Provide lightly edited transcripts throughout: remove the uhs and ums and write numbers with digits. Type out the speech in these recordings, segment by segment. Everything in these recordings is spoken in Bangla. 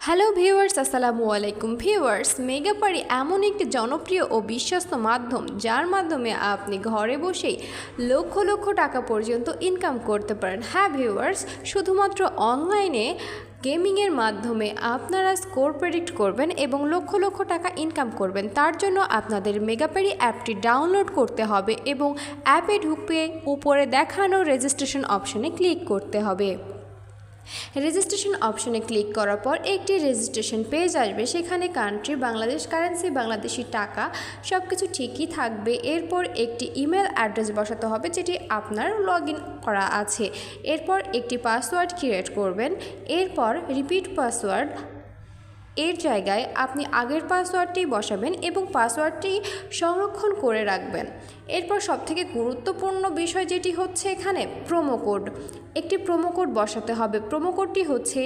হ্যালো ভিউয়ার্স, আসসালামু আলাইকুম। ভিউয়ার্স, মেগাপারি এমন একটি জনপ্রিয় ও বিশ্বস্ত মাধ্যম যার মাধ্যমে আপনি ঘরে বসেই লক্ষ লক্ষ টাকা পর্যন্ত ইনকাম করতে পারেন। হ্যাঁ ভিউয়ার্স, শুধুমাত্র অনলাইনে গেমিংয়ের মাধ্যমে আপনারা স্কোর প্রেডিক্ট করবেন এবং লক্ষ লক্ষ টাকা ইনকাম করবেন। তার জন্য আপনাদের মেগাপারি অ্যাপটি ডাউনলোড করতে হবে এবং অ্যাপে ঢুকে উপরে দেখানো রেজিস্ট্রেশন অপশনে ক্লিক করতে হবে। রেজিস্ট্রেশন অপশনে ক্লিক করার পর একটি রেজিস্ট্রেশন পেজ আসবে। সেখানে কান্ট্রি বাংলাদেশ, কারেন্সি বাংলাদেশি টাকা, সব কিছু ঠিকই থাকবে। এরপর একটি ইমেল অ্যাড্রেস বসাতে হবে যেটি আপনার লগ ইন করা আছে। এরপর একটি পাসওয়ার্ড ক্রিয়েট করবেন। এরপর রিপিট পাসওয়ার্ড এর জায়গায় আপনি আগের পাসওয়ার্ডটি বসাবেন এবং পাসওয়ার্ডটি সংরক্ষণ করে রাখবেন। এরপর সবথেকে গুরুত্বপূর্ণ বিষয় যেটি হচ্ছে এখানে প্রোমো কোড, একটি প্রোমো কোড বসাতে হবে। প্রোমো কোডটি হচ্ছে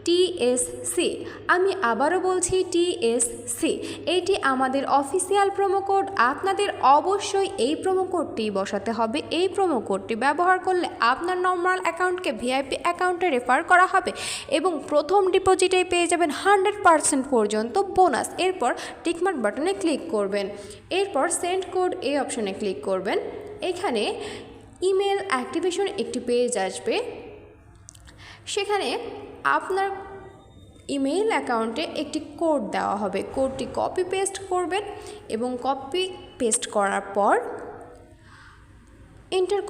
টিএসসি। আমি আবারও বলছি টিএসসি। এইটি আমাদের অফিসিয়াল প্রোমো কোড। আপনাদের অবশ্যই এই প্রোমো কোডটি বসাতে হবে। এই প্রোমো কোডটি ব্যবহার করলে আপনার নর্মাল অ্যাকাউন্টকে ভিআইপি অ্যাকাউন্টে রেফার করা হবে এবং প্রথম ডিপোজিটেই পেয়ে যাবেন 100% পর্যন্ত বোনাস। এরপর টিকমার্ক বাটনে ক্লিক করবেন। এরপর সেন্ড কোড এই অপশনে ক্লিক করবেন। এখানে ইমেল অ্যাক্টিভেশন একটি পেজ আসবে। সেখানে আপনার ইমেইল অ্যাকাউন্টে একটি কোড দেওয়া হবে। কোডটি কপি পেস্ট করবেন এবং কপি পেস্ট করার পর এন্টার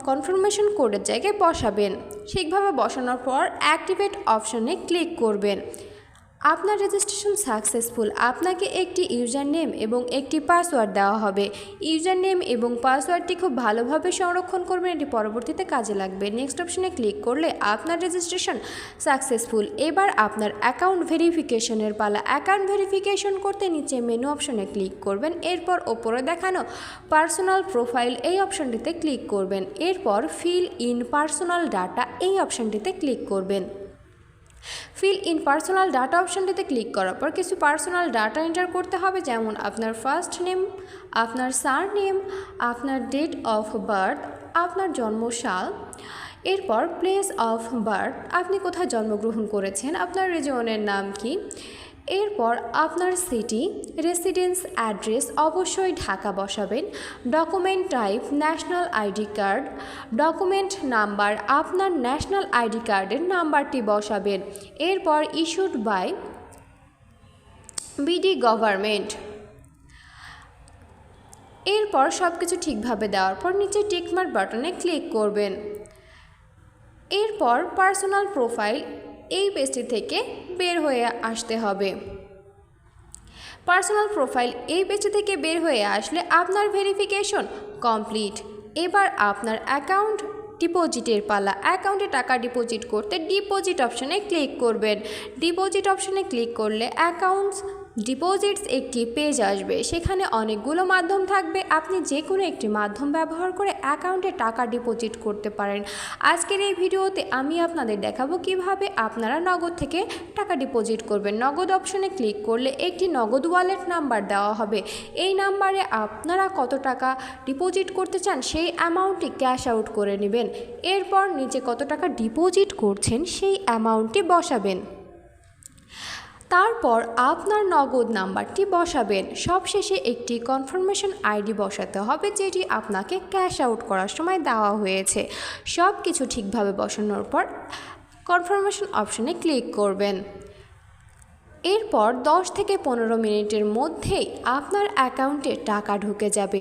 কনফার্মেশন কোডের জায়গায় বসাবেন। ঠিকভাবে বসানোর পর অ্যাক্টিভেট অপশনে ক্লিক করবেন। আপনার রেজিস্ট্রেশন সাকসেসফুল। আপনাকে একটি ইউজার নেম এবং একটি পাসওয়ার্ড দেওয়া হবে। ইউজার নেম এবং পাসওয়ার্ডটি খুব ভালোভাবে সংরক্ষণ করবেন, এটি পরবর্তীতে কাজে লাগবে। নেক্সট অপশনে ক্লিক করলে আপনার রেজিস্ট্রেশন সাকসেসফুল। এবার আপনার অ্যাকাউন্ট ভেরিফিকেশনের পালা। অ্যাকাউন্ট ভেরিফিকেশন করতে নিচে মেনু অপশনে ক্লিক করবেন। এরপর ওপরে দেখানো পার্সোনাল প্রোফাইল এই অপশনটিতে ক্লিক করবেন। এরপর ফিল ইন পার্সোনাল ডাটা এই অপশনটিতে ক্লিক করবেন। ফিল ইন পার্সোনাল ডাটা অপশনটিতে ক্লিক করার পর কিছু পার্সোনাল ডাটা এন্টার করতে হবে, যেমন আপনার ফার্স্ট নেম, আপনার সার নেম, আপনার ডেট অফ বার্থ, আপনার জন্মসাল, এরপর প্লেস অফ বার্থ, আপনি কোথায় জন্মগ্রহণ করেছেন, আপনার রিজিয়নের নাম কি, এরপর আপনার সিটি, রেসিডেন্স অ্যাড্রেস অবশ্যই ঢাকা বসাবেন। Document type national ID card, document number আপনার ন্যাশনাল আইডি কার্ডের নাম্বারটি বসাবেন। এরপর ইস্যুড বাই বিডি গভর্নমেন্ট। এরপর সব কিছু ঠিকভাবে দেওয়ার পর নিচে টিকমার্ক বাটনে ক্লিক করবেন। এরপর পার্সোনাল প্রোফাইল এই পেজটি থেকে বের হয়ে আসতে হবে। পার্সোনাল প্রোফাইল এই পেজটি থেকে বের হয়ে আসলে আপনার ভেরিফিকেশন কমপ্লিট। এবার আপনার অ্যাকাউন্ট ডিপোজিটের পালা। অ্যাকাউন্টে টাকা ডিপোজিট করতে ডিপোজিট অপশনে ক্লিক করবেন। ডিপোজিট অপশনে ক্লিক করলে অ্যাকাউন্টস ডিপোজিটস একটি পেজ আসবে। সেখানে অনেকগুলো মাধ্যম থাকবে। আপনি যে কোনো একটি মাধ্যম ব্যবহার করে অ্যাকাউন্টে টাকা ডিপোজিট করতে পারেন। আজকের এই ভিডিওতে আমি আপনাদের দেখাবো কিভাবে আপনারা নগদ থেকে টাকা ডিপোজিট করবেন। নগদ অপশনে ক্লিক করলে একটি নগদ ওয়ালেট নাম্বার দেওয়া হবে। এই নাম্বারে আপনারা কত টাকা ডিপোজিট করতে চান সেই অ্যামাউন্টটি ক্যাশ আউট করে নেবেন। এরপর নিচে কত টাকা ডিপোজিট করছেন সেই অ্যামাউন্টটি বসাবেন। তারপর আপনার নগদ নাম্বারটি বসাবেন। সবশেষে একটি কনফার্মেশন আইডি বসাতে হবে যেটি আপনাকে ক্যাশ আউট করার সময় দেওয়া হয়েছে। সব কিছু ঠিকভাবে বসানোর পর কনফার্মেশন অপশনে ক্লিক করবেন। এরপর 10 থেকে 15 মিনিটের মধ্যেই আপনার অ্যাকাউন্টে টাকা ঢুকে যাবে।